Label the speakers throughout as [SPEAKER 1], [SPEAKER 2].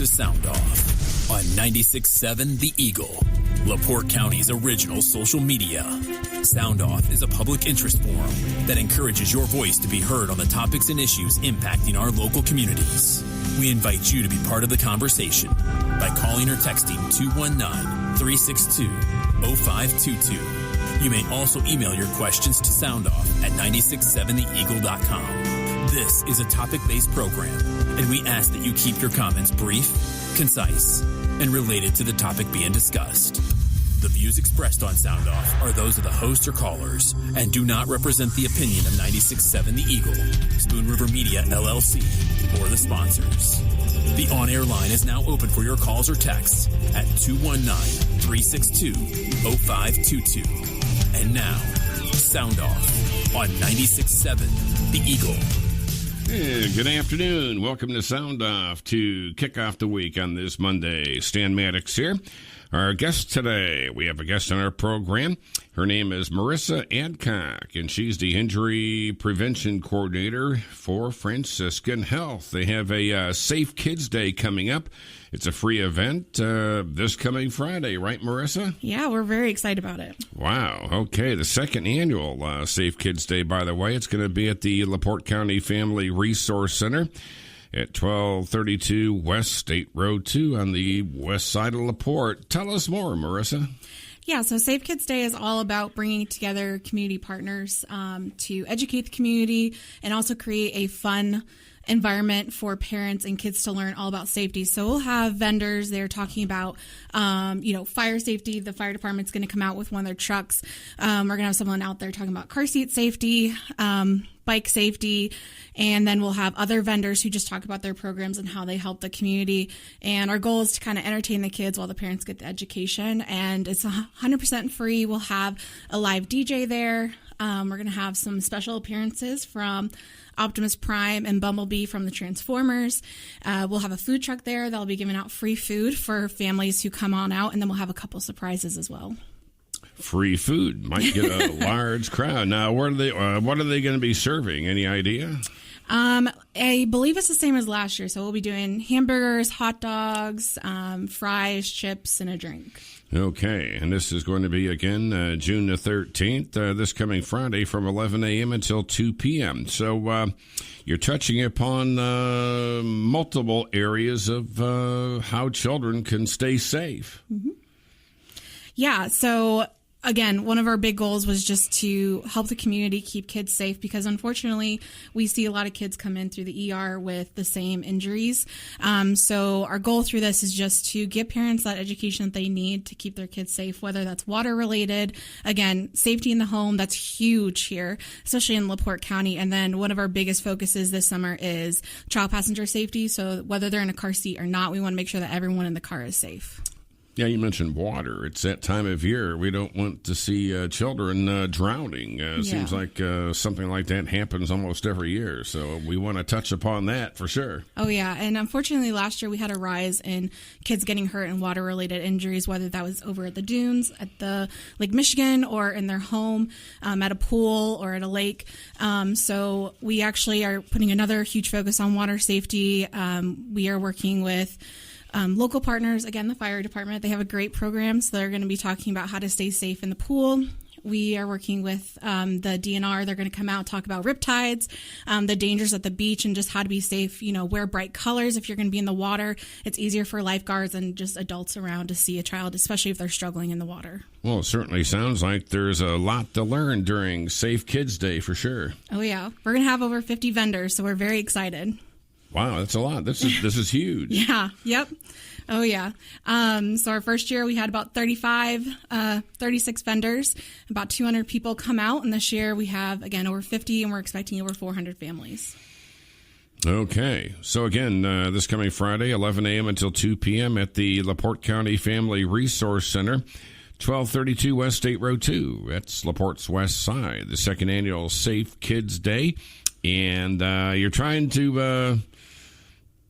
[SPEAKER 1] to Sound Off on 96.7 The Eagle, LaPorte County's original social media. Sound Off is a public interest forum that encourages your voice to be heard on the topics and issues impacting our local communities. We invite you to be part of the conversation by calling or texting 219-362-0522. You may also email your questions to soundoff at 967theeagle.com. This is a topic-based program, and we ask that you keep your comments brief, concise, and related to the topic being discussed. The views expressed on Sound Off are those of the host or callers and do not represent the opinion of 96.7 The Eagle, Spoon River Media, LLC, or the sponsors. The on-air line is now open for your calls or texts at 219-362-0522. And now, Sound Off on 96.7 The Eagle.
[SPEAKER 2] Hey, good afternoon. Welcome to Sound Off to kick off the week on this Monday. Stan Maddox here. Our guest today, we have a guest on our program. Her name is Marissa Adcock, and she's the Injury Prevention Coordinator for Franciscan Health. They have a Safe Kids Day coming up. It's a free event this coming Friday, right, Marissa?
[SPEAKER 3] Yeah, we're very excited about it.
[SPEAKER 2] Wow. Okay, the second annual Safe Kids Day, by the way. It's going to be at the LaPorte County Family Resource Center at 1232 West State Road 2 on the west side of LaPorte. Tell us more, Marissa.
[SPEAKER 3] Yeah, so Safe Kids Day is all about bringing together community partners to educate the community and also create a fun environment for parents and kids to learn all about safety. So we'll have vendors there talking about, fire safety. The fire department's going to come out with one of their trucks. We're going to have someone out there talking about car seat safety, bike safety, and then we'll have other vendors who just talk about their programs and how they help the community. And our goal is to kind of entertain the kids while the parents get the education. And it's 100% free. We'll have a live DJ there. We're going to have some special appearances from Optimus Prime and Bumblebee from the Transformers. We'll have a food truck there that'll be giving out free food for families who come on out, and then we'll have a couple surprises as well.
[SPEAKER 2] Free food might get a large crowd. Now, what are they going to be serving? Any idea?
[SPEAKER 3] I believe it's the same as last year. So we'll be doing hamburgers, hot dogs, fries, chips, and a drink.
[SPEAKER 2] Okay, and this is going to be, again, June the 13th, this coming Friday from 11 a.m. until 2 p.m. So you're touching upon multiple areas of how children can stay safe.
[SPEAKER 3] Mm-hmm. Yeah, so again, one of our big goals was just to help the community keep kids safe because unfortunately we see a lot of kids come in through the ER with the same injuries. So our goal through this is just to give parents that education that they need to keep their kids safe, whether that's water related. Again, safety in the home, that's huge here, especially in LaPorte County. And then one of our biggest focuses this summer is child passenger safety. So whether they're in a car seat or not, we want to make sure that everyone in the car is safe.
[SPEAKER 2] Yeah, you mentioned water. It's that time of year. We don't want to see children drowning. Seems like something like that happens almost every year. So we want to touch upon that for sure.
[SPEAKER 3] Oh, yeah. And unfortunately, last year we had a rise in kids getting hurt in water-related injuries, whether that was over at the dunes, at the Lake Michigan, or in their home, at a pool or at a lake. So we actually are putting another huge focus on water safety. We are working with local partners, again, the fire department. They have a great program, so they're going to be talking about how to stay safe in the pool. We are working with the DNR. They're going to come out and talk about riptides, the dangers at the beach, and just how to be safe. Wear bright colors if you're going to be in the water. It's easier for lifeguards and just adults around to see a child, especially if they're struggling in the water.
[SPEAKER 2] Well, it certainly sounds like there's a lot to learn during Safe Kids Day for sure.
[SPEAKER 3] Oh, yeah. We're going to have over 50 vendors, so we're very excited.
[SPEAKER 2] Wow, that's a lot. This is huge.
[SPEAKER 3] Yeah. Yep. Oh, yeah. So our first year we had about 36 vendors, about 200 people come out. And this year we have, again, over 50, and we're expecting over 400 families.
[SPEAKER 2] Okay. So, again, this coming Friday, 11 a.m. until 2 p.m. at the LaPorte County Family Resource Center, 1232 West State Road 2. That's LaPorte's west side, the second annual Safe Kids Day. And you're trying to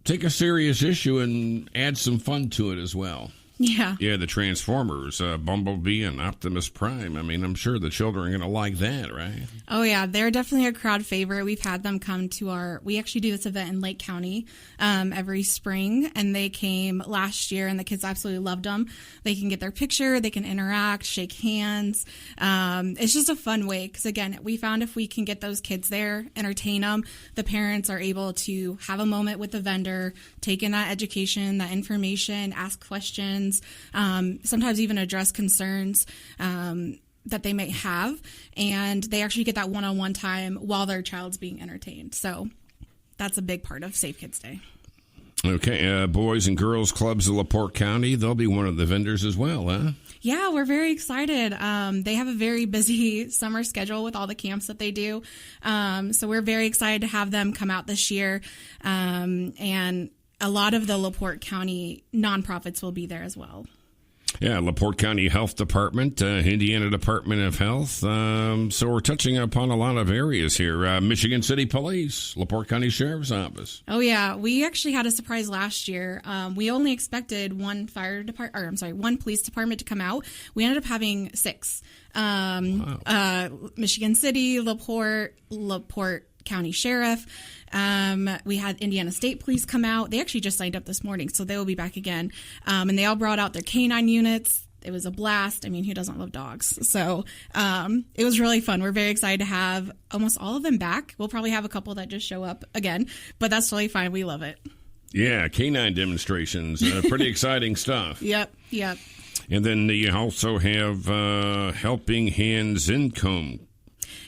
[SPEAKER 2] take a serious issue and add some fun to it as well.
[SPEAKER 3] Yeah.
[SPEAKER 2] Yeah, the Transformers, Bumblebee and Optimus Prime. I mean, I'm sure the children are going to like that, right?
[SPEAKER 3] Oh, yeah. They're definitely a crowd favorite. We've had them come to we actually do this event in Lake County every spring, and they came last year, and the kids absolutely loved them. They can get their picture, they can interact, shake hands. It's just a fun way because, again, we found if we can get those kids there, entertain them, the parents are able to have a moment with the vendor, take in that education, that information, ask questions, sometimes even address concerns that they may have, and they actually get that one-on-one time while their child's being entertained. So that's a big part of Safe Kids Day.
[SPEAKER 2] Okay, Boys and Girls Clubs of LaPorte County, they'll be one of the vendors as well, huh?
[SPEAKER 3] Yeah, we're very excited. They have a very busy summer schedule with all the camps that they do. So we're very excited to have them come out this year. And a lot of the LaPorte County nonprofits will be there as well.
[SPEAKER 2] Yeah, LaPorte County Health Department, Indiana Department of Health. So we're touching upon a lot of areas here. Michigan City Police, LaPorte County Sheriff's Office.
[SPEAKER 3] Oh, yeah. We actually had a surprise last year. We only expected one police department to come out. We ended up having 6. Wow. Michigan City, LaPorte County Sheriff. We had Indiana State Police come out. They actually just signed up this morning, so they will be back again. And they all brought out their canine units. It was a blast. I mean, who doesn't love dogs? So it was really fun. We're very excited to have almost all of them back. We'll probably have a couple that just show up again, but that's totally fine. We love it.
[SPEAKER 2] Yeah, canine demonstrations. Pretty exciting stuff.
[SPEAKER 3] Yep.
[SPEAKER 2] And then you also have Helping Hands In-Home.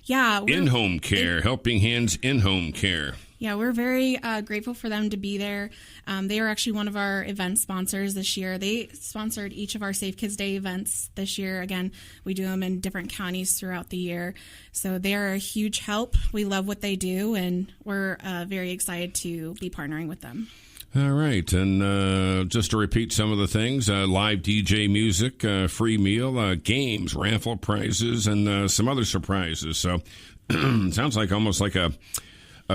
[SPEAKER 3] Yeah.
[SPEAKER 2] In-home care, Helping Hands In-Home Care.
[SPEAKER 3] Yeah, we're very grateful for them to be there. They are actually one of our event sponsors this year. They sponsored each of our Safe Kids Day events this year. Again, we do them in different counties throughout the year. So they are a huge help. We love what they do, and we're very excited to be partnering with them.
[SPEAKER 2] All right, and just to repeat some of the things, live DJ music, free meal, games, raffle prizes, and some other surprises. So sounds like almost like a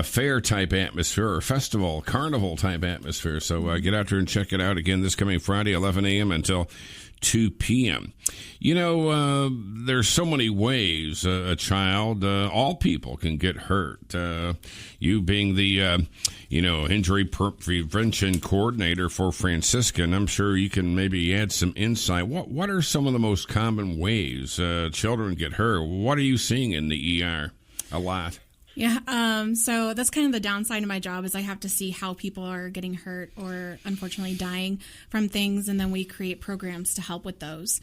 [SPEAKER 2] fair-type atmosphere, or festival, carnival-type atmosphere. So get out there and check it out again this coming Friday, 11 a.m. until 2 p.m. You know, there's so many ways a child, all people can get hurt. You being the, injury prevention coordinator for Franciscan, I'm sure you can maybe add some insight. What are some of the most common ways children get hurt? What are you seeing in the ER a lot?
[SPEAKER 3] Yeah, so that's kind of the downside of my job is I have to see how people are getting hurt or unfortunately dying from things, and then we create programs to help with those.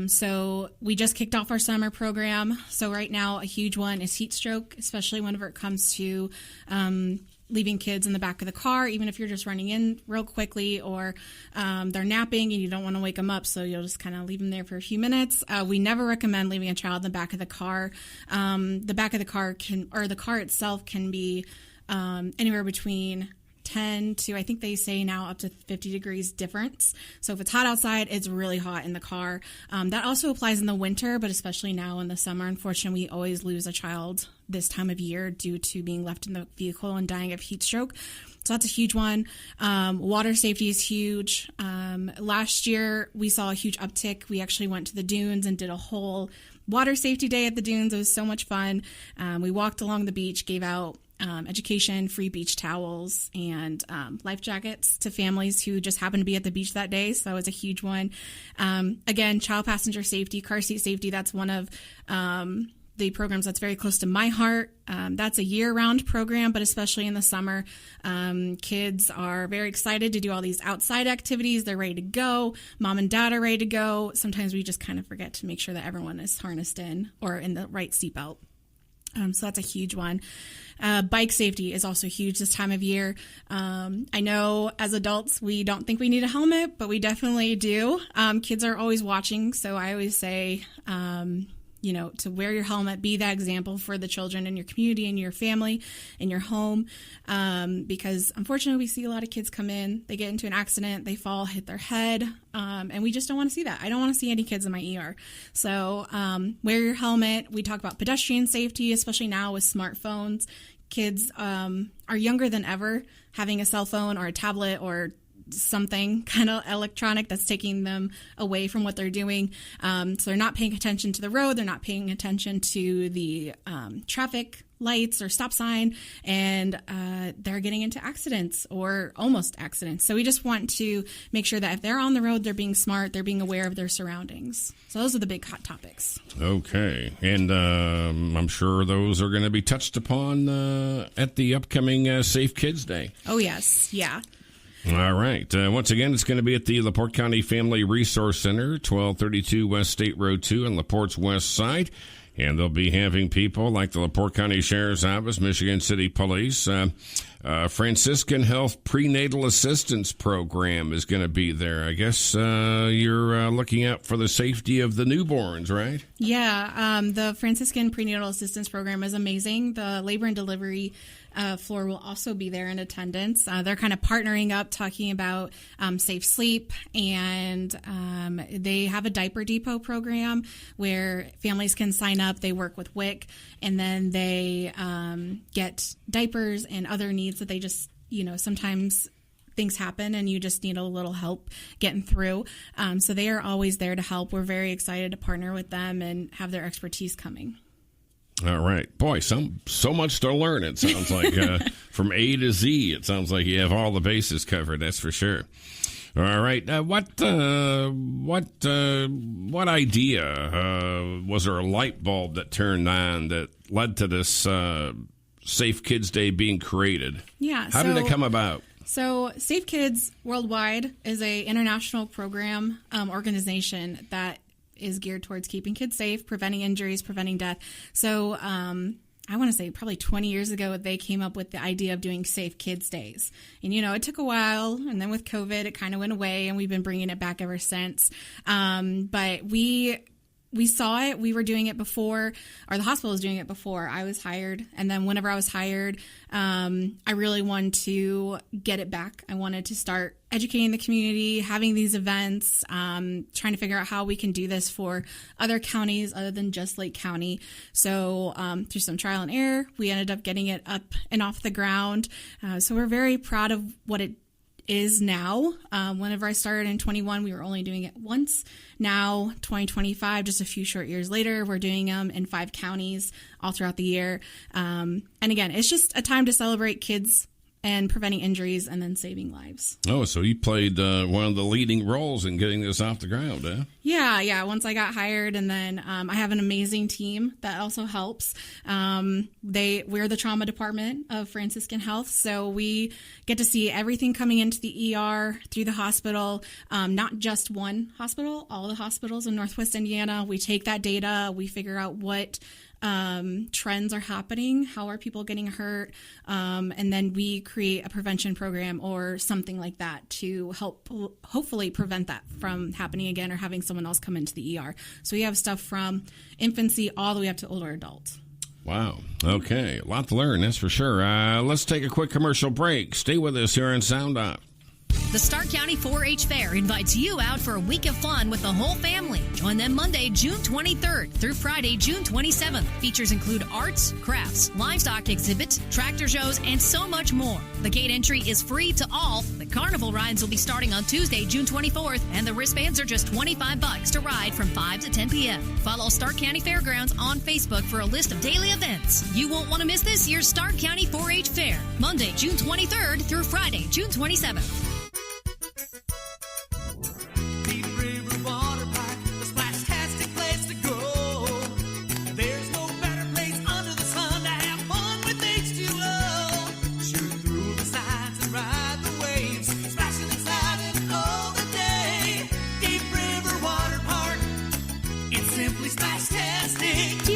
[SPEAKER 3] So we just kicked off our summer program. So right now a huge one is heat stroke, especially whenever it comes to leaving kids in the back of the car, even if you're just running in real quickly or they're napping and you don't want to wake them up, so you'll just kind of leave them there for a few minutes. We never recommend leaving a child in the back of the car. The back of the car the car itself can be anywhere between 10 to, I think they say now, up to 50 degrees difference. So if it's hot outside, it's really hot in the car. That also applies in the winter, but especially now in the summer. Unfortunately, we always lose a child this time of year due to being left in the vehicle and dying of heat stroke. So that's a huge one. Water safety is huge. Last year, we saw a huge uptick. We actually went to the dunes and did a whole water safety day at the dunes. It was so much fun. We walked along the beach, gave out education, free beach towels, and life jackets to families who just happened to be at the beach that day. So that was a huge one. Again, child passenger safety, car seat safety, that's one of the programs that's very close to my heart. That's a year-round program, but especially in the summer, kids are very excited to do all these outside activities. They're ready to go. Mom and dad are ready to go. Sometimes we just kind of forget to make sure that everyone is harnessed in or in the right seatbelt. So that's a huge one. Bike safety is also huge this time of year. I know as adults, we don't think we need a helmet, but we definitely do. Kids are always watching. So I always say, to wear your helmet, be that example for the children in your community, in your family, in your home. Because unfortunately, we see a lot of kids come in, they get into an accident, they fall, hit their head, and we just don't want to see that. I don't want to see any kids in my ER. So wear your helmet. We talk about pedestrian safety, especially now with smartphones. Kids are younger than ever having a cell phone or a tablet or something kind of electronic that's taking them away from what they're doing. So they're not paying attention to the road. They're not paying attention to the traffic lights or stop sign, and they're getting into accidents or almost accidents. So we just want to make sure that if they're on the road, they're being smart, they're being aware of their surroundings. So those are the big hot topics.
[SPEAKER 2] Okay. And I'm sure those are going to be touched upon at the upcoming Safe Kids Day.
[SPEAKER 3] Oh, yes. Yeah.
[SPEAKER 2] All right. Once again, it's going to be at the LaPorte County Family Resource Center, 1232 West State Road 2 on LaPorte's west side. And they'll be having people like the LaPorte County Sheriff's Office, Michigan City Police, Franciscan Health Prenatal Assistance Program is going to be there. I guess you're looking out for the safety of the newborns, right?
[SPEAKER 3] Yeah, the Franciscan Prenatal Assistance Program is amazing. The labor and delivery floor will also be there in attendance. They're kind of partnering up, talking about safe sleep, and they have a diaper depot program where families can sign up. They work with WIC, and then they get diapers and other needs that they just, sometimes things happen and you just need a little help getting through. So they are always there to help. We're very excited to partner with them and have their expertise coming.
[SPEAKER 2] All right. Boy, so much to learn, it sounds like. From A to Z, it sounds like you have all the bases covered, that's for sure. All right. What idea, was there a light bulb that turned on that led to this Safe Kids Day being created?
[SPEAKER 3] Yeah.
[SPEAKER 2] How did it come about?
[SPEAKER 3] So Safe Kids Worldwide is a international program organization that is geared towards keeping kids safe, preventing injuries, preventing death. So I want to say probably 20 years ago, they came up with the idea of doing Safe Kids Days. And, it took a while. And then with COVID, it kind of went away, and we've been bringing it back ever since. But we saw it. We were doing it before, or the hospital was doing it before I was hired. And then whenever I was hired, I really wanted to get it back. I wanted to start educating the community, having these events, trying to figure out how we can do this for other counties other than just Lake County. So through some trial and error, we ended up getting it up and off the ground. So we're very proud of what it is now. Whenever I started in 21, we were only doing it once. Now, 2025, just a few short years later, we're doing them in 5 counties all throughout the year. And again, it's just a time to celebrate kids and preventing injuries and then saving lives. Oh,
[SPEAKER 2] so you played one of the leading roles in getting this off the ground, huh?
[SPEAKER 3] Yeah. Once I got hired, and then I have an amazing team that also helps. We're the trauma department of Franciscan Health, so we get to see everything coming into the ER through the hospital, not just one hospital, all the hospitals in Northwest Indiana. We take that data, we figure out what trends are happening, how are people getting hurt, and then we create a prevention program or something like that to help hopefully prevent that from happening again or having someone else come into the ER. So we have stuff from infancy all the way up to older adults.
[SPEAKER 2] Wow. Okay. A lot to learn, that's for sure. Let's take a quick commercial break. Stay with us here on Sound Off.
[SPEAKER 4] The Stark County 4-H Fair invites you out for a week of fun with the whole family. Join them Monday, June 23rd through Friday, June 27th. Features include arts, crafts, livestock exhibits, tractor shows, and so much more. The gate entry is free to all. The carnival rides will be starting on Tuesday, June 24th, and the wristbands are just $25 to ride from 5 to 10 p.m. Follow Stark County Fairgrounds on Facebook for a list of daily events. You won't want to miss this year's Stark County 4-H Fair, Monday, June 23rd through Friday, June 27th.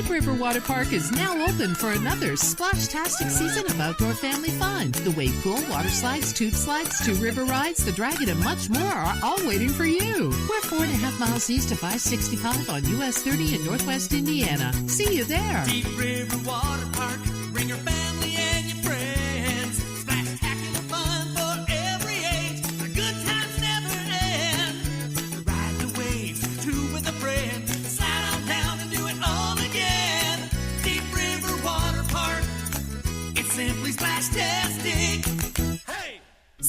[SPEAKER 5] River Water Park is now open for another splash-tastic season of outdoor family fun. The wave pool, water slides, tube slides, 2 river rides, the dragon, and much more are all waiting for you. We're 4.5 miles east of 565 on US 30 in Northwest Indiana. See you there.
[SPEAKER 6] Deep River Water Park, bring your family and your friends. Splash-tacular fun for every age. The good times never end. Ride the waves, too, with a friend. Slide on down and do it all again. Deep River Water Park, it's simply splash-tastic. Hey!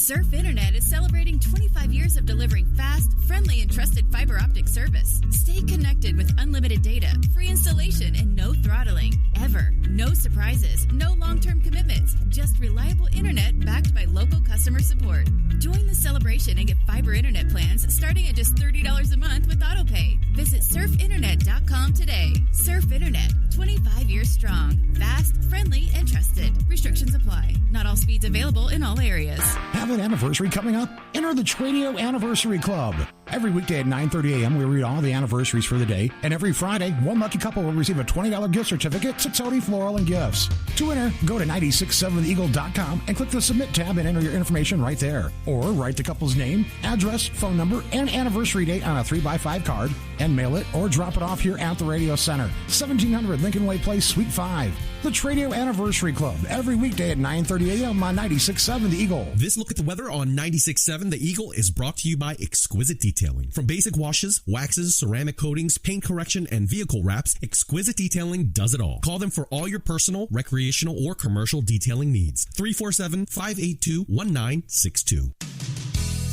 [SPEAKER 7] Surf Internet is celebrating 25 years of delivering fast, friendly, and trusted fiber optic service. Stay connected with unlimited data, free installation, and no throttling. Ever. No surprises, no long-term commitments, just reliable internet backed by local customer support. Join the celebration and get fiber internet plans starting at just $30 a month with AutoPay. Visit surfinternet.com today. Surf Internet, 25 years strong, fast, friendly, and trusted. Restrictions apply. Not all speeds available in all areas.
[SPEAKER 8] Have an anniversary coming up? Enter the Tradio Anniversary Club. Every weekday at 9:30 a.m., we read all the anniversaries for the day, and every Friday, one lucky couple will receive a $20 gift certificate to Tony Floral and Gifts. To enter, go to 967theeagle.com and click the Submit tab and enter your information right there. Or write the couple's name, address, phone number, and anniversary date on a 3x5 card and mail it or drop it off here at the Radio Center, 1700 Lincoln Way Place, Suite 5. The Tradio Anniversary Club, every weekday at 9:30 a.m. on 96.7 The Eagle.
[SPEAKER 9] This look at the weather on 96.7 The Eagle is brought to you by Exquisite Detailing. From basic washes, waxes, ceramic coatings, paint correction, and vehicle wraps, Exquisite Detailing does it all. Call them for all your personal, recreational, or commercial detailing needs. 347-582-1962.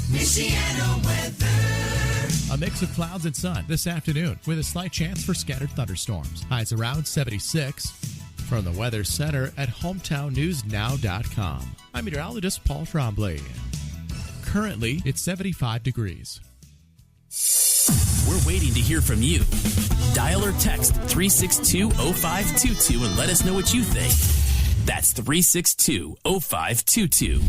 [SPEAKER 6] Michiana weather.
[SPEAKER 10] A mix of clouds and sun this afternoon with a slight chance for scattered thunderstorms. Highs around 76. From the Weather Center at HometownNewsNow.com. I'm meteorologist Paul Trombley. Currently, it's 75 degrees.
[SPEAKER 1] We're waiting to hear from you. Dial or text 362-0522 and let us know what you think. That's 362-0522.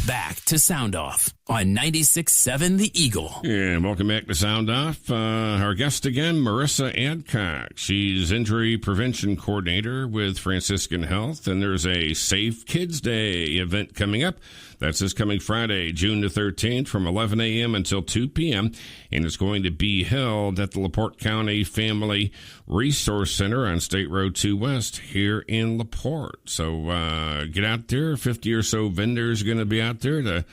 [SPEAKER 1] Back to Sound Off on 96.7 The Eagle.
[SPEAKER 2] And welcome back to Sound Off. Our guest again, Marissa Adcock. She's Injury Prevention Coordinator with Franciscan Health, and there's a Safe Kids Day event coming up. That's this coming Friday, June the 13th, from 11 a.m. until 2 p.m., and it's going to be held at the LaPorte County Family Resource Center on State Road 2 West here in LaPorte. So get out there. 50 or so vendors are going to be out there to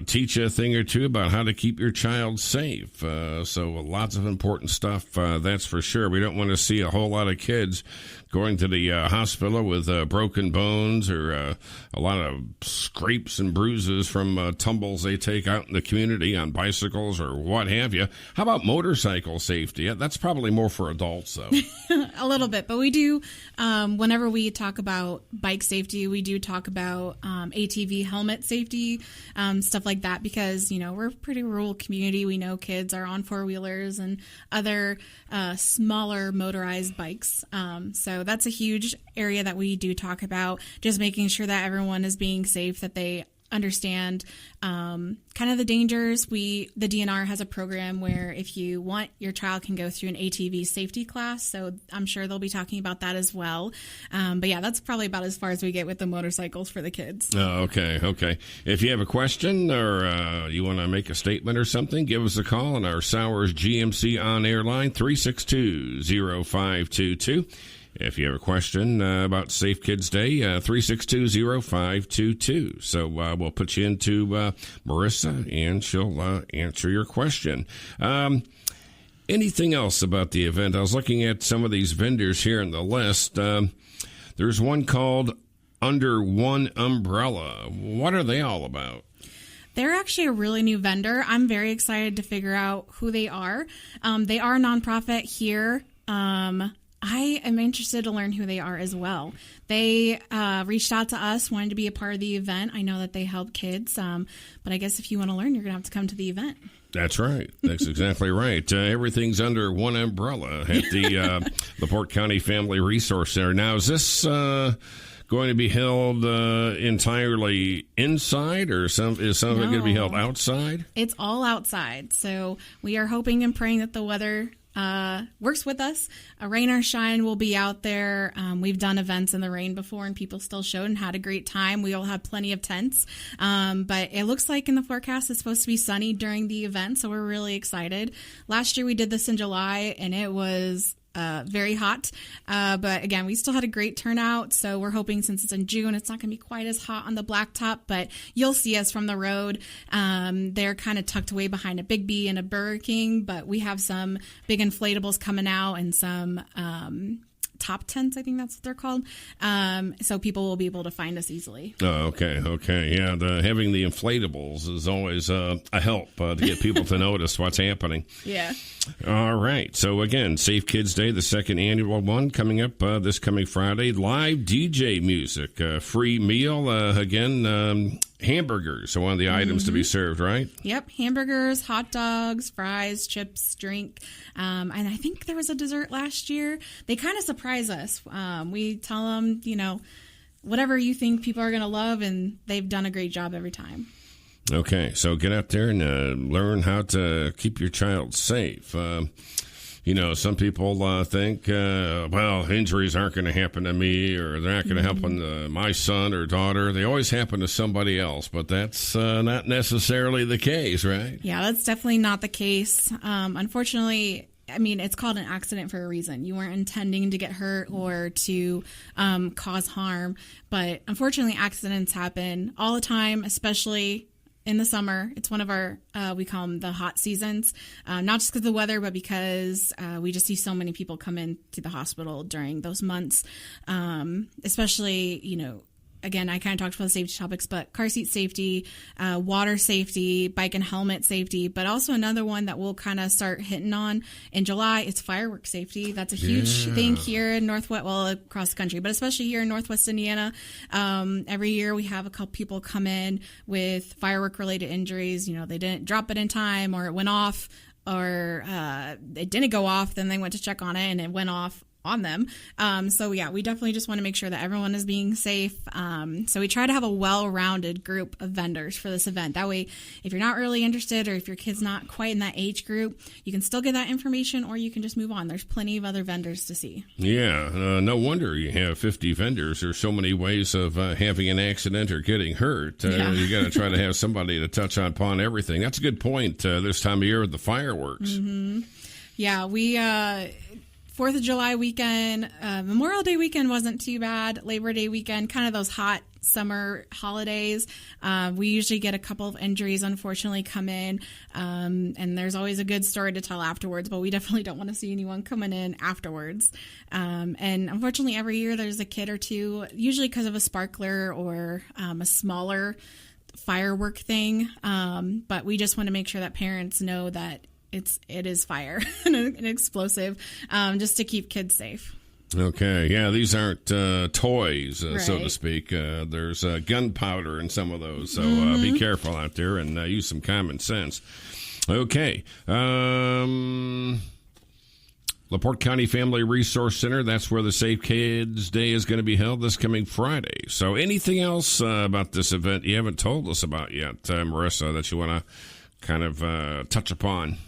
[SPEAKER 2] teach you a thing or two about how to keep your child safe. So lots of important stuff, that's for sure. We don't want to see a whole lot of kids going to the hospital with broken bones or a lot of scrapes and bruises from tumbles they take out in the community on bicycles or what have you. How about motorcycle safety? That's probably more for adults, though.
[SPEAKER 3] A little bit, but we do, whenever we talk about bike safety, we do talk about ATV helmet safety, stuff like that, because, you know, we're a pretty rural community. We know kids are on four-wheelers and other smaller motorized bikes. So that's a huge area that we do talk about, just making sure that everyone is being safe, that they understand kind of the dangers. The DNR has a program where if you want, your child can go through an ATV safety class. So I'm sure they'll be talking about that as well. But yeah, that's probably about as far as we get with the motorcycles for the kids.
[SPEAKER 2] Oh, okay. If you have a question or you want to make a statement or something, give us a call on our Sowers GMC on-air line, 362-0522. If you have a question about Safe Kids Day, 362-0522. So we'll put you into Marissa, and she'll answer your question. Anything else about the event? I was looking at some of these vendors here in the list. There's one called Under One Umbrella. What are they all about?
[SPEAKER 3] They're actually a really new vendor. I'm very excited to figure out who they are. They are a nonprofit here. I am interested to learn who they are as well. They reached out to us, wanted to be a part of the event. I know that they help kids, but I guess if you want to learn, you're going to have to come to the event.
[SPEAKER 2] That's right. That's exactly right. Everything's under one umbrella at the LaPorte County Family Resource Center. Now, is this going to be held entirely inside, or is some of it going to be held outside?
[SPEAKER 3] It's all outside. So we are hoping and praying that the weather works with us. Rain or shine, we'll be out there. We've done events in the rain before, and people still showed and had a great time. We all have plenty of tents, but it looks like in the forecast it's supposed to be sunny during the event, so we're really excited. Last year we did this in July, and it was very hot, but again, we still had a great turnout, so we're hoping since it's in June, it's not going to be quite as hot on the blacktop, but you'll see us from the road. They're kind of tucked away behind a Big B and a Burger King, but we have some big inflatables coming out and some top tents. I think that's what they're called. So people will be able to find us easily.
[SPEAKER 2] Oh, okay. Yeah, having the inflatables is always a help to get people to notice what's happening.
[SPEAKER 3] Yeah.
[SPEAKER 2] All right. So, again, Safe Kids Day, the second annual one, coming up this coming Friday. Live DJ music, free meal. Again, hamburgers are one of the items to be served, right?
[SPEAKER 3] Yep. Hamburgers, hot dogs, fries, chips, drink. And I think there was a dessert last year. They kind of surprise us. We tell them, whatever you think people are going to love, and they've done a great job every time.
[SPEAKER 2] Okay, so get out there and learn how to keep your child safe. Some people think, injuries aren't going to happen to me, or they're not going to happen to my son or daughter. They always happen to somebody else, but that's not necessarily the case, right?
[SPEAKER 3] Yeah, that's definitely not the case. Unfortunately, it's called an accident for a reason. You weren't intending to get hurt or to cause harm, but unfortunately, accidents happen all the time, especially in the summer. It's one of our, we call them the hot seasons, not just because of the weather, but because we just see so many people come in to the hospital during those months, especially, again, I kind of talked about the safety topics, but car seat safety, water safety, bike and helmet safety, but also another one that we'll kind of start hitting on in July, it's fireworks safety. That's a huge thing here in across the country, but especially here in Northwest Indiana. Every year we have a couple people come in with firework related injuries. They didn't drop it in time, or it went off, or it didn't go off. Then they went to check on it and it went off on them. We definitely just want to make sure that everyone is being safe. So we try to have a well-rounded group of vendors for this event. That way, if you're not really interested, or if your kid's not quite in that age group, you can still get that information, or you can just move on. There's plenty of other vendors to see.
[SPEAKER 2] Yeah, no wonder you have 50 vendors. There's so many ways of having an accident or getting hurt. You got to try to have somebody to touch upon everything. That's a good point this time of year with the fireworks.
[SPEAKER 3] Mm-hmm. Yeah, we 4th of July weekend, Memorial Day weekend wasn't too bad. Labor Day weekend, kind of those hot summer holidays. We usually get a couple of injuries, unfortunately, come in. And there's always a good story to tell afterwards, but we definitely don't want to see anyone coming in afterwards. And unfortunately, every year there's a kid or two, usually because of a sparkler or a smaller firework thing. But we just want to make sure that parents know that it is fire and an explosive, just to keep kids safe.
[SPEAKER 2] Okay, yeah, these aren't toys,
[SPEAKER 3] right,
[SPEAKER 2] so to speak. There's gunpowder in some of those, so be careful out there and use some common sense. Okay, LaPorte County Family Resource Center, that's where the Safe Kids Day is going to be held this coming Friday. So anything else about this event you haven't told us about yet, Marissa, that you want to kind of touch upon?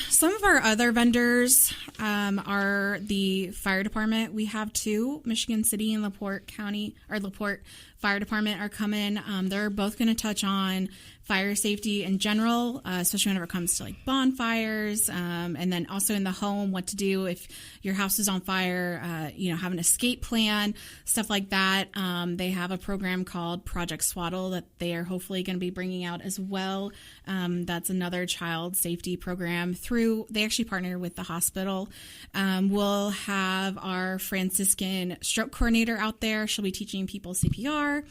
[SPEAKER 3] Some of our other vendors are the fire department. We have two, Michigan City and LaPorte County, or LaPorte Fire Department are coming. They're both going to touch on fire safety in general, especially whenever it comes to like bonfires, and then also in the home, what to do if your house is on fire, have an escape plan, stuff like that. They have a program called Project Swaddle that they are hopefully going to be bringing out as well. That's another child safety program they actually partner with the hospital. We'll have our Franciscan stroke coordinator out there. She'll be teaching people CPR,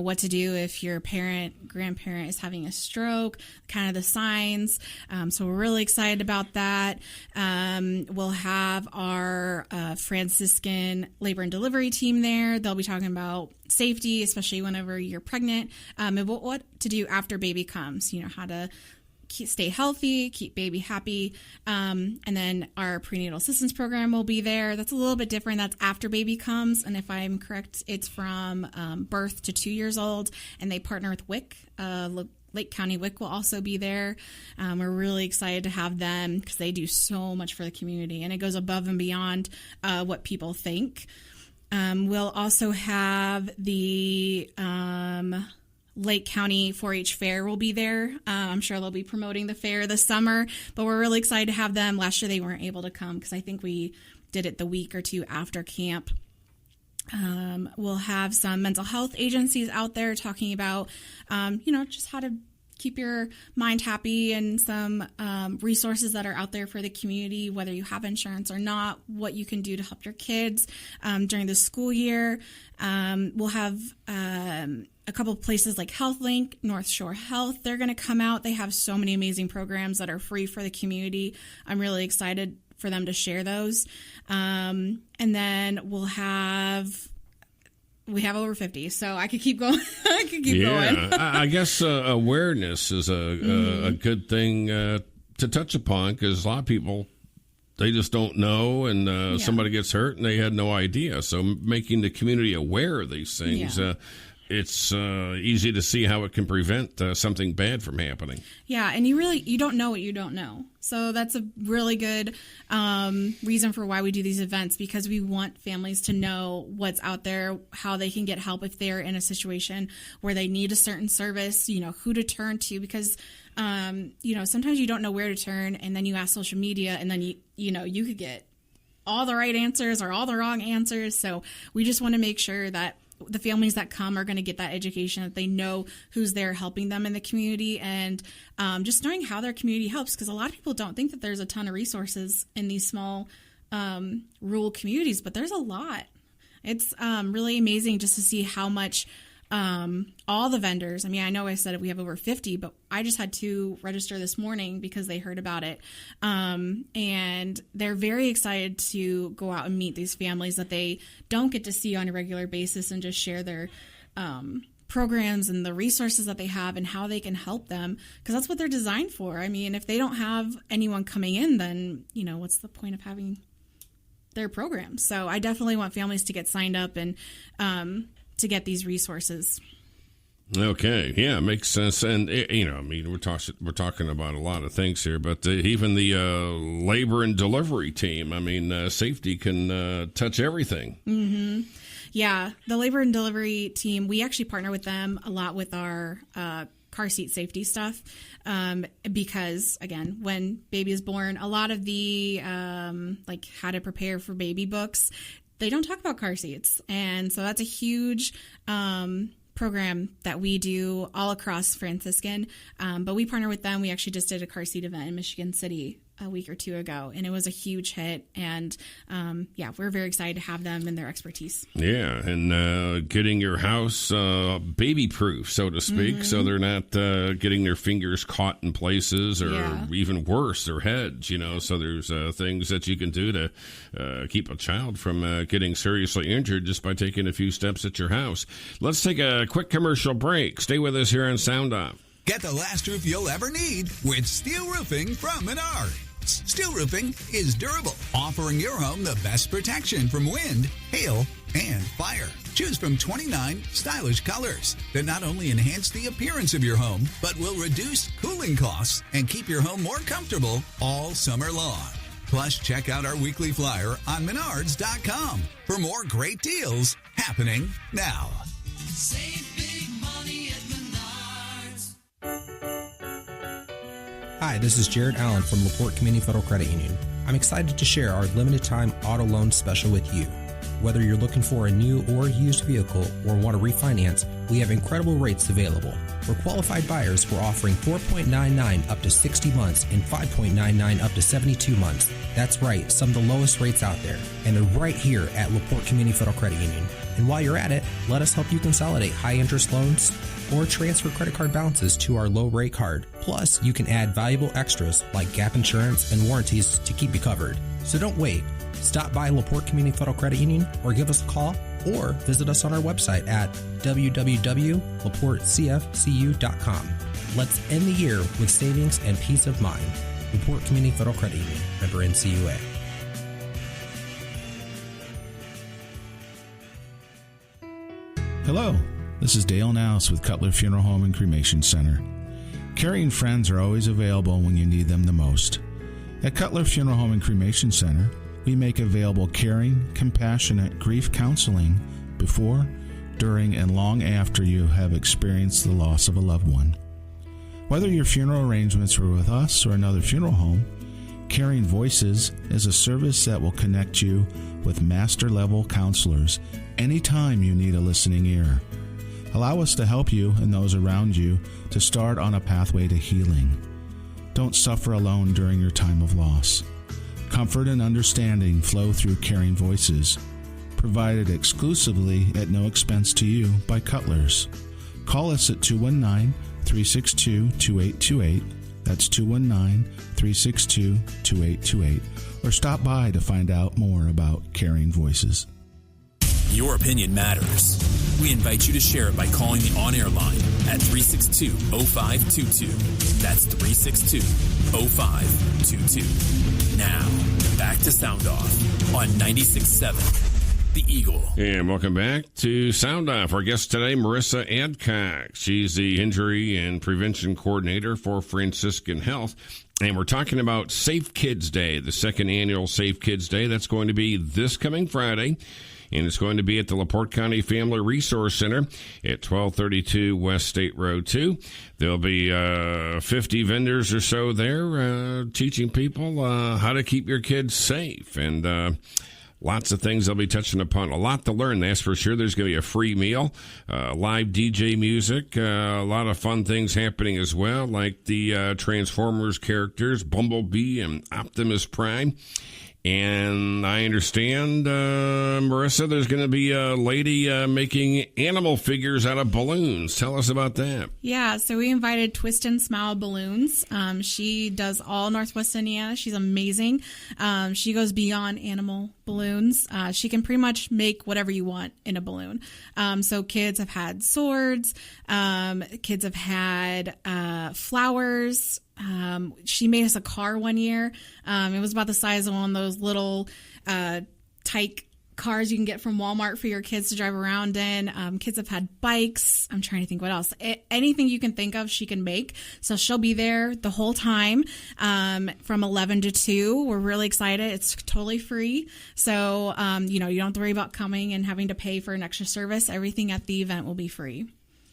[SPEAKER 3] what to do if your grandparent is having a stroke, kind of the signs. So we're really excited about that. We'll have our Franciscan labor and delivery team there. They'll be talking about safety, especially whenever you're pregnant, and what to do after baby comes, how to stay healthy, keep baby happy. And then our prenatal assistance program will be there. That's a little bit different. That's after baby comes. And if I'm correct, it's from birth to 2 years old. And they partner with WIC. Lake County WIC will also be there. We're really excited to have them because they do so much for the community. And it goes above and beyond what people think. We'll also have the Lake County 4-H Fair will be there. I'm sure they'll be promoting the fair this summer, but we're really excited to have them. Last year they weren't able to come because I think we did it the week or two after camp. We'll have some mental health agencies out there talking about, just how to keep your mind happy, and some resources that are out there for the community, whether you have insurance or not, what you can do to help your kids during the school year. We'll have a couple of places like HealthLink, North Shore Health. They're going to come out. They have so many amazing programs that are free for the community. I'm really excited for them to share those. And then we have over 50, so I could keep going. Going.
[SPEAKER 2] I guess awareness is a good thing to touch upon, because a lot of people, they just don't know, and somebody gets hurt and they had no idea. So making the community aware of these things, it's easy to see how it can prevent something bad from happening.
[SPEAKER 3] Yeah, and you don't know what you don't know. So that's a really good reason for why we do these events, because we want families to know what's out there, how they can get help if they're in a situation where they need a certain service, who to turn to, because sometimes you don't know where to turn, and then you ask social media, and then you could get all the right answers or all the wrong answers. So we just want to make sure that the families that come are going to get that education, that they know who's there helping them in the community, and just knowing how their community helps, because a lot of people don't think that there's a ton of resources in these small rural communities, but there's a lot. It's really amazing just to see how much all the vendors, I know I said we have over 50, but I just had 2 register this morning because they heard about it. And they're very excited to go out and meet these families that they don't get to see on a regular basis, and just share their programs and the resources that they have and how they can help them, because that's what they're designed for. If they don't have anyone coming in, then, what's the point of having their programs? So I definitely want families to get signed up and to get these resources.
[SPEAKER 2] Okay, yeah, makes sense. And we're talking about a lot of things here, but even the labor and delivery team. Safety can touch everything.
[SPEAKER 3] Mm-hmm. Yeah, the labor and delivery team, we actually partner with them a lot with our car seat safety stuff, because again, when baby is born, a lot of the how to prepare for baby books, they don't talk about car seats. And so that's a huge program that we do all across Franciscan. But we partner with them. We actually just did a car seat event in Michigan City a week or 2 ago, and it was a huge hit. And we're very excited to have them and their expertise.
[SPEAKER 2] Yeah, and getting your house baby proof, so to speak, so they're not getting their fingers caught in places, or even worse, their heads. So there's things that you can do to keep a child from getting seriously injured just by taking a few steps at your house. Let's take a quick commercial break. Stay with us here on Sound Off.
[SPEAKER 11] Get the last roof you'll ever need with steel roofing from Menards. Steel roofing is durable, offering your home the best protection from wind, hail, and fire. Choose from 29 stylish colors that not only enhance the appearance of your home, but will reduce cooling costs and keep your home more comfortable all summer long. Plus, check out our weekly flyer on Menards.com for more great deals happening now.
[SPEAKER 6] Save big money at Menards.
[SPEAKER 12] Hi, this is Jared Allen from LaPorte Community Federal Credit Union. I'm excited to share our limited-time auto loan special with you. Whether you're looking for a new or used vehicle or want to refinance, we have incredible rates available. For qualified buyers, we're offering 4.99 up to 60 months and 5.99 up to 72 months. That's right, some of the lowest rates out there. And they're right here at LaPorte Community Federal Credit Union. And while you're at it, let us help you consolidate high-interest loans or transfer credit card balances to our low-rate card. Plus, you can add valuable extras like gap insurance and warranties to keep you covered. So don't wait. Stop by LaPorte Community Federal Credit Union or give us a call or visit us on our website at www.laportecfcu.com. Let's end the year with savings and peace of mind. LaPorte Community Federal Credit Union, member NCUA.
[SPEAKER 13] Hello, this is Dale Nowes with Cutler Funeral Home and Cremation Center. Caring friends are always available when you need them the most. At Cutler Funeral Home and Cremation Center, we make available caring, compassionate grief counseling before, during, and long after you have experienced the loss of a loved one. Whether your funeral arrangements were with us or another funeral home, Caring Voices is a service that will connect you with master-level counselors anytime you need a listening ear. Allow us to help you and those around you to start on a pathway to healing. Don't suffer alone during your time of loss. Comfort and understanding flow through Caring Voices, provided exclusively at no expense to you by Cutler's. Call us at 219-362-2828. That's 219-362-2828. Or stop by to find out more about Caring Voices.
[SPEAKER 1] Your opinion matters. We invite you to share it by calling the on-air line at 362-0522. That's 362-0522. Now, back to Sound Off on 96.7 The Eagle.
[SPEAKER 2] And welcome back to Sound Off. Our guest today, Marissa Adcock. She's the Injury and Prevention Coordinator for Franciscan Health. And we're talking about Safe Kids Day, the second annual Safe Kids Day. That's going to be this coming Friday. And it's going to be at the LaPorte County Family Resource Center at 1232 West State Road 2. There'll be 50 vendors or so there teaching people how to keep your kids safe. And lots of things they'll be touching upon. A lot to learn, that's for sure. There's going to be a free meal, live DJ music, a lot of fun things happening as well, like the Transformers characters, Bumblebee and Optimus Prime. And I understand, Marissa, there's going to be a lady making animal figures out of balloons. Tell us about that.
[SPEAKER 3] Yeah, so we invited Twist and Smile Balloons. She does all Northwest Indiana. She's amazing. She goes beyond animal balloons. She can pretty much make whatever you want in a balloon. So kids have had swords. Kids have had flowers. She made us a car one year. It was about the size of one of those little tight cars you can get from Walmart for your kids to drive around in. Kids have had bikes. I'm trying to think what else. Anything you can think of, she can make. So she'll be there the whole time from 11 to 2. We're really excited. It's totally free. So, you don't have to worry about coming and having to pay for an extra service. Everything at the event will be free.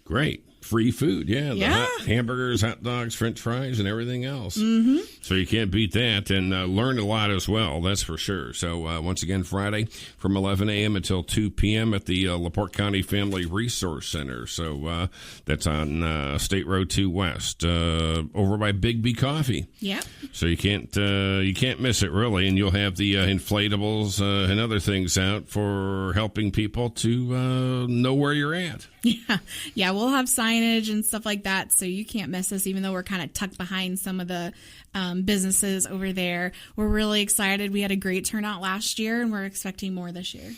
[SPEAKER 2] Great. Free food, the hot hamburgers, hot dogs, French fries, and everything else.
[SPEAKER 3] Mm-hmm.
[SPEAKER 2] So you can't beat that, and learn a lot as well, that's for sure. So once again, Friday from 11 a.m. until 2 p.m. at the LaPorte County Family Resource Center. So that's on State Road 2 West, over by Big B Coffee.
[SPEAKER 3] Yeah.
[SPEAKER 2] So you can't miss it, really, and you'll have the inflatables and other things out for helping people to know where you're at.
[SPEAKER 3] Yeah, we'll have signage and stuff like that, so you can't miss us, even though we're kind of tucked behind some of the businesses over there. We're really excited. We had a great turnout last year, and we're expecting more this year.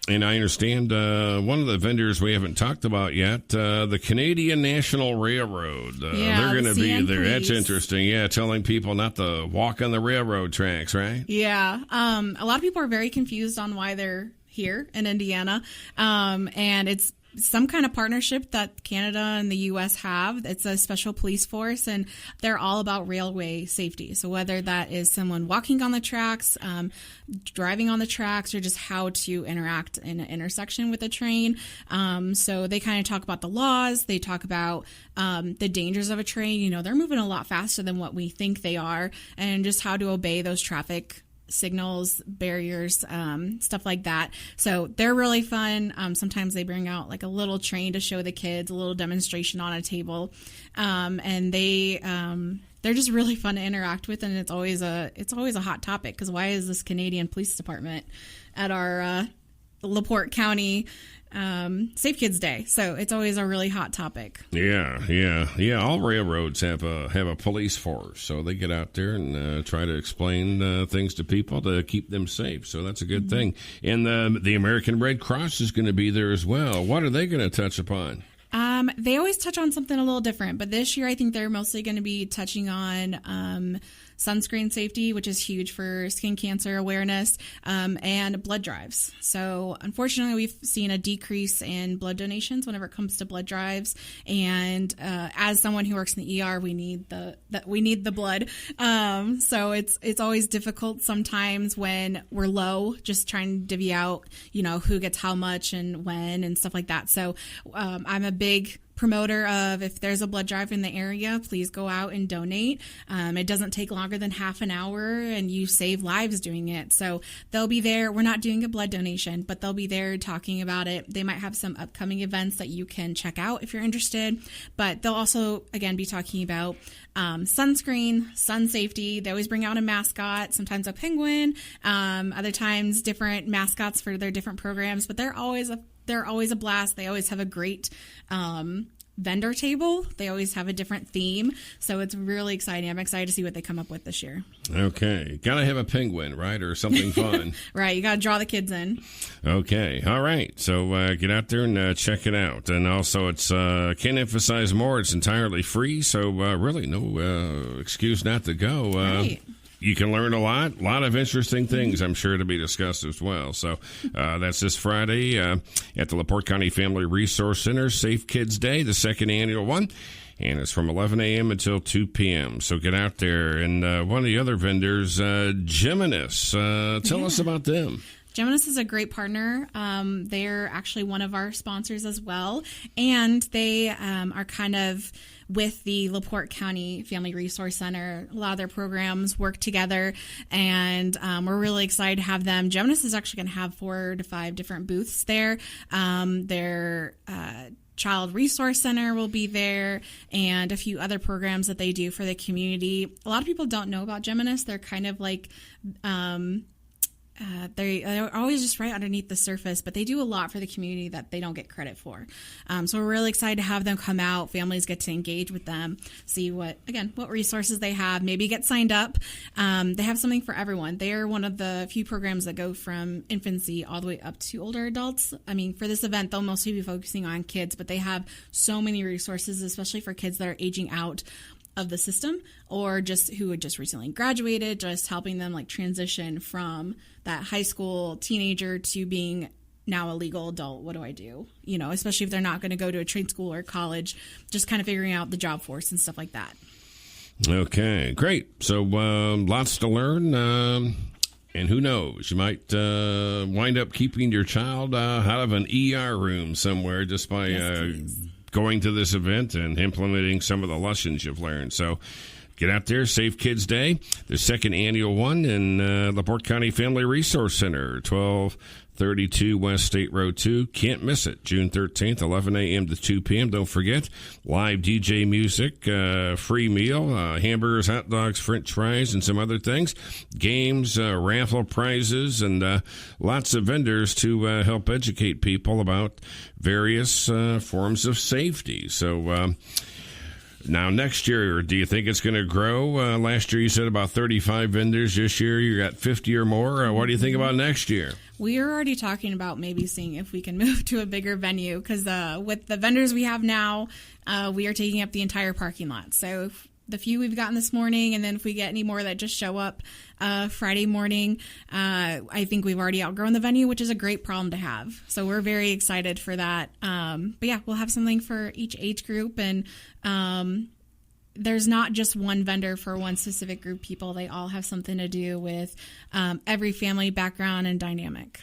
[SPEAKER 2] And I understand one of the vendors we haven't talked about yet, the Canadian National Railroad. They're going to be there. That's interesting. Yeah, telling people not to walk on the railroad tracks, right?
[SPEAKER 3] Yeah. A lot of people are very confused on why they're here in Indiana, and it's some kind of partnership that Canada and the U.S. have. It's a special police force, and they're all about railway safety. So whether that is someone walking on the tracks, driving on the tracks, or just how to interact in an intersection with a train. So they kind of talk about the laws. They talk about the dangers of a train. They're moving a lot faster than what we think they are, and just how to obey those traffic signals, barriers, stuff like that. So they're really fun. Sometimes they bring out like a little train to show the kids, a little demonstration on a table, and they're just really fun to interact with. And it's always a hot topic, because why is this Canadian Police Department at our LaPorte County Safe Kids Day? So it's always a really hot topic.
[SPEAKER 2] Yeah. All railroads have a police force, so they get out there and try to explain things to people to keep them safe. So that's a good thing. And the American Red Cross is going to be there as well. What are they going to touch upon?
[SPEAKER 3] They always touch on something a little different, but this year I think they're mostly going to be touching on sunscreen safety, which is huge for skin cancer awareness, and blood drives. So unfortunately, we've seen a decrease in blood donations whenever it comes to blood drives. And as someone who works in the ER, we need the blood. So it's always difficult sometimes when we're low, just trying to divvy out, who gets how much and when and stuff like that. So I'm a big promoter of if there's a blood drive in the area, please go out and donate. It doesn't take longer than half an hour, and you save lives doing it. So they'll be there. We're not doing a blood donation, but they'll be there talking about it. They might have some upcoming events that you can check out if you're interested, but they'll also, again, be talking about sunscreen, sun safety. They always bring out a mascot, sometimes a penguin, other times different mascots for their different programs, but they're always a blast. They always have a great vendor table. They always have a different theme. So it's really exciting. I'm excited to see what they come up with this year. Okay.
[SPEAKER 2] Got to have a penguin, right? Or something fun.
[SPEAKER 3] Right. You got to draw the kids in.
[SPEAKER 2] Okay. All right. So get out there and check it out. And also, it's can't emphasize more, it's entirely free. So really no excuse not to go.
[SPEAKER 3] Right.
[SPEAKER 2] You can learn a lot of interesting things, I'm sure, to be discussed as well. So that's this Friday at the LaPorte County Family Resource Center, Safe Kids Day, the second annual one. And it's from 11 a.m. until 2 p.m. So get out there. And one of the other vendors, Geminis. Tell us about them.
[SPEAKER 3] Geminis is a great partner. They're actually one of our sponsors as well. And they are kind of with the LaPorte County Family Resource Center. A lot of their programs work together, and we're really excited to have them. Geminis is actually going to have 4 to 5 different booths there. Their Child Resource Center will be there, and a few other programs that they do for the community. A lot of people don't know about Geminis. They're kind of like... they're always just right underneath the surface, but they do a lot for the community that they don't get credit for. So we're really excited to have them come out. Families get to engage with them, see what resources they have, maybe get signed up. They have something for everyone. They are one of the few programs that go from infancy all the way up to older adults. I mean, for this event, they'll mostly be focusing on kids, but they have so many resources, especially for kids that are aging out of the system, or just who had just recently graduated, just helping them like transition from that high school teenager to being now a legal adult. What do I do? You know, especially if they're not going to go to a trade school or college, just kind of figuring out the job force and stuff like that.
[SPEAKER 2] Okay, great. So lots to learn. And who knows, you might wind up keeping your child out of an ER room somewhere just by going to this event and implementing some of the lessons you've learned. So get out there, Safe Kids Day, the second annual one in LaPorte County Family Resource Center, 1232 West State Road 2. Can't miss it. June 13th, 11 a.m. to 2 p.m. Don't forget, live DJ music, free meal, hamburgers, hot dogs, french fries, and some other things. Games, raffle prizes, and lots of vendors to help educate people about various forms of safety. So now next year, do you think it's going to grow? Last year you said about 35 vendors. This year you got 50 or more. What do you think about next year?
[SPEAKER 3] We are already talking about maybe seeing if we can move to a bigger venue, because with the vendors we have now, we are taking up the entire parking lot. So the few we've gotten this morning, and then if we get any more that just show up Friday morning, I think we've already outgrown the venue, which is a great problem to have. So we're very excited for that. But yeah, we'll have something for each age group, and there's not just one vendor for one specific group of people. They all have something to do with every family background and dynamic.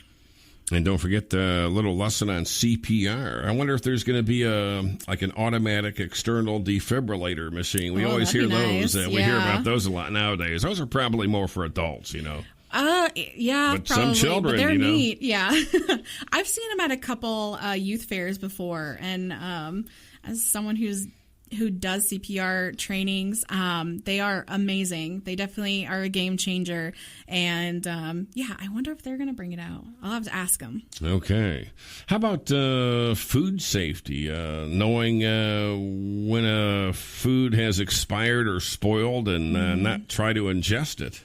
[SPEAKER 2] And don't forget the little lesson on CPR. I wonder if there's going to be an automatic external defibrillator machine. We always hear those.
[SPEAKER 3] Nice.
[SPEAKER 2] We hear about those a lot nowadays. Those are probably more for adults, you know.
[SPEAKER 3] Yeah,
[SPEAKER 2] but
[SPEAKER 3] probably.
[SPEAKER 2] Some children,
[SPEAKER 3] but they're
[SPEAKER 2] you know.
[SPEAKER 3] neat. Yeah, I've seen them at a couple youth fairs before, and as someone who does CPR trainings, they are amazing. They definitely are a game changer, and I wonder if they're going to bring it out. I'll have to ask them.
[SPEAKER 2] Okay. How about food safety? Knowing when a food has expired or spoiled, and not try to ingest it.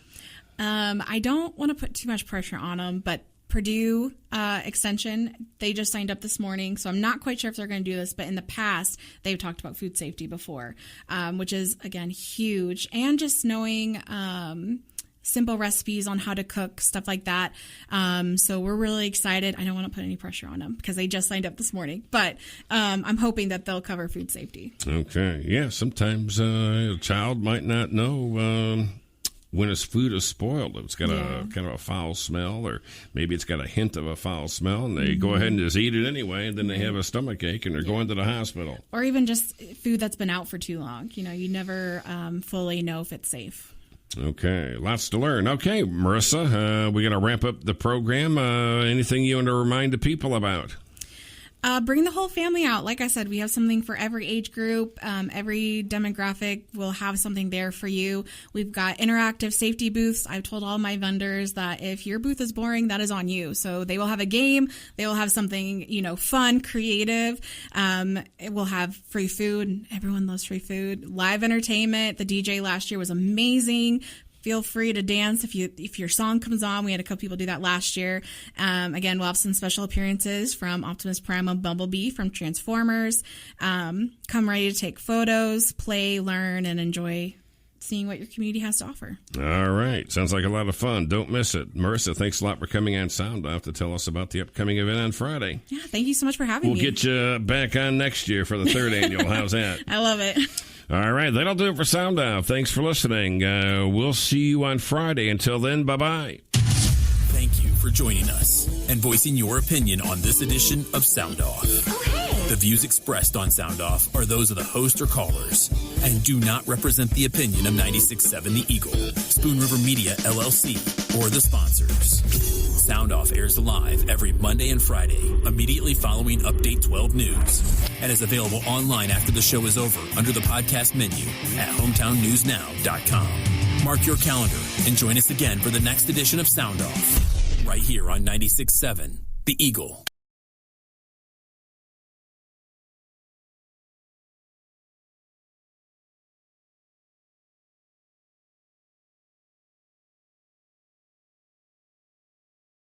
[SPEAKER 3] I don't want to put too much pressure on them, but Purdue Extension, they just signed up this morning, so I'm not quite sure if they're going to do this, but in the past, they've talked about food safety before, which is, again, huge. And just knowing simple recipes on how to cook, stuff like that. So we're really excited. I don't want to put any pressure on them because they just signed up this morning, but I'm hoping that they'll cover food safety.
[SPEAKER 2] Okay. Yeah, sometimes a child might not know when his food is spoiled. It's got a kind of a foul smell, or maybe it's got a hint of a foul smell, and they go ahead and just eat it anyway, and then they have a stomach ache, and they're going to the hospital.
[SPEAKER 3] Or even just food that's been out for too long. You never fully know if it's safe.
[SPEAKER 2] Okay, lots to learn. Okay, Marissa, we're going to wrap up the program. Anything you want to remind the people about?
[SPEAKER 3] Bring the whole family out. Like I said, we have something for every age group. Every demographic will have something there for you. We've got interactive safety booths. I've told all my vendors that if your booth is boring, that is on you. So they will have a game. They will have something, fun, creative. It will have free food. Everyone loves free food. Live entertainment. The DJ last year was amazing. Feel free to dance if your song comes on. We had a couple people do that last year. Again, we'll have some special appearances from Optimus Prime and Bumblebee from Transformers. Come ready to take photos, play, learn, and enjoy seeing what your community has to offer.
[SPEAKER 2] All right. Sounds like a lot of fun. Don't miss it. Marissa, thanks a lot for coming on Sound Off to tell us about the upcoming event on Friday.
[SPEAKER 3] Yeah, thank you so much for having me.
[SPEAKER 2] We'll get you back on next year for the third annual. How's that?
[SPEAKER 3] I love it.
[SPEAKER 2] All right, that'll do it for Sound Off. Thanks for listening. We'll see you on Friday. Until then, bye-bye.
[SPEAKER 1] Thank you for joining us and voicing your opinion on this edition of Sound Off.
[SPEAKER 7] Oh, hey!
[SPEAKER 1] The views expressed on Sound Off are those of the host or callers and do not represent the opinion of 96.7 The Eagle, Spoon River Media, LLC, or the sponsors. Sound Off airs live every Monday and Friday, immediately following Update 12 News, and is available online after the show is over under the podcast menu at hometownnewsnow.com. Mark your calendar and join us again for the next edition of Sound Off, right here on 96.7 The Eagle.